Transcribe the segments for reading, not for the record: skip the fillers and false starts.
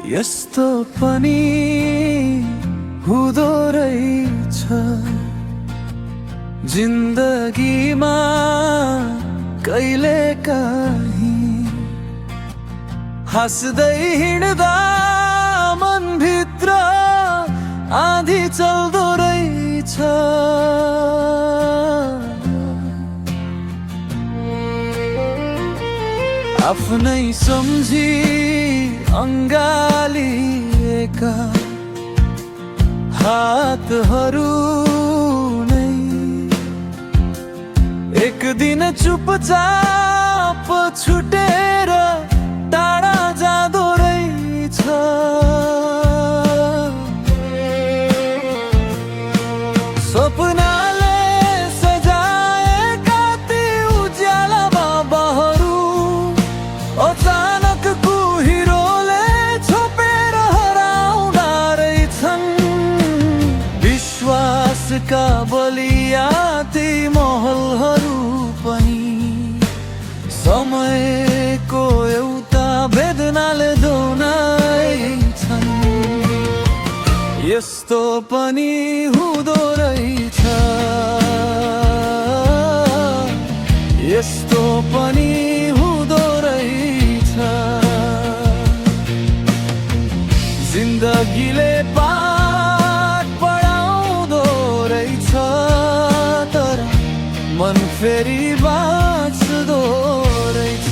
यस्तो पनि हुँदो रहेछ जिन्दगीमा कहिलेकाहीँ हाँस्दै हिँड्दा मनभित्र आँधी चल्दो रहेछ। आफ्नै सम्झी अङ्गालिएका हातहरू नै एक दिन चुपचाप छुटेर टाढा जाँदो रहेछ। सपनाले सजाएका ती उज्याला बाबाहरू अचानक कुहिरोले छोपेर हराउँदा रहेछन्। विश्वासका बलिया ती महलहरू पनि समयको एउटा वेदनाले धुनाइछन्। यस्तो पनि हुँदो रहेछ, यस्तो पनि हुँदो रहेछ। जिन्दगीले पाठ पढाउँदो रहेछ, तर मन फेरि बाँच्दो रहेछ।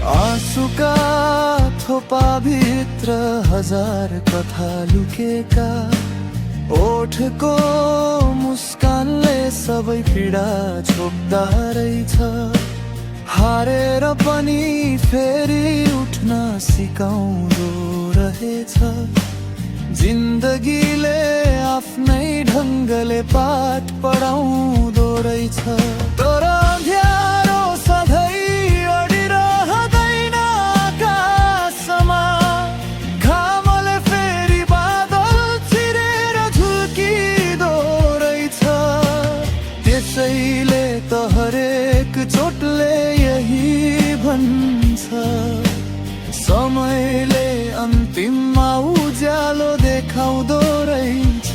आँसुका थोपाभित्र हजार कथा लुकेका, ओठको मुस्कानले सबै पीडा छोप्दा रहेछ। हारेर पनि फेरि उठ्न सिकाउँदो रहेछ। जिन्दगीले आफ्नै ढङ्गले पाठ पढाउँदो रहेछ। तर अँध्यारो सधैँ अडिरहँदैन आकाशमा, घामले फेरि बादल चिरेर झुल्किदो रहेछ। त्यसैले त हरेक चोटले यही भन्छ, समयले अन्तिममा उज्यालो देखाउँदो रहेछ।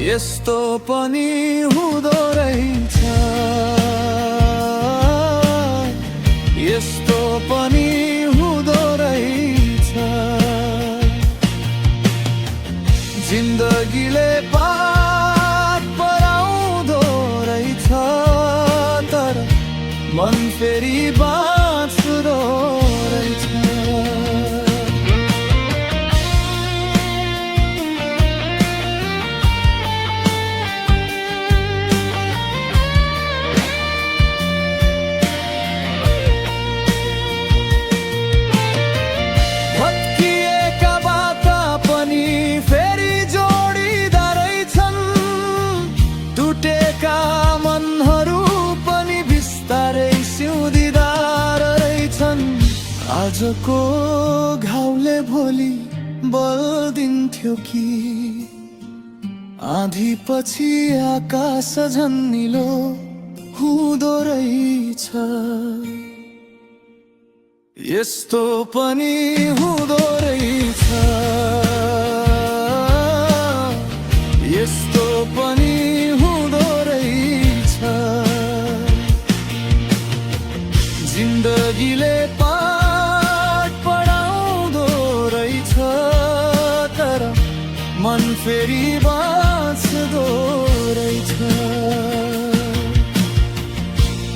यस्तो पनि हुँदो रहेछ, यस्तो पनि हुँदो रहेछ। जिन्दगीले पाठ पढाउँदो रहेछ, तर मन फेरि बाँच्दो रहेछ। भत्किएका बाटा पनि फेरि जोडिँदा रहेछन्, टुटेका मनहरू पनि बिस्तारै सिउँदिँदा रहेछन्। आजको घाउले भोलि बल दिन्थ्यो कि, आँधी पछि आकाश झन्निलो हुँदो रहेछ। यस्तो पनि हुँदो रहेछ, यस्तो पनि हुँदो रहेछ। जिन्दगीले पाठ पढाउँदो रहेछ, तर मन फेरि बाँच्दो रहेछ।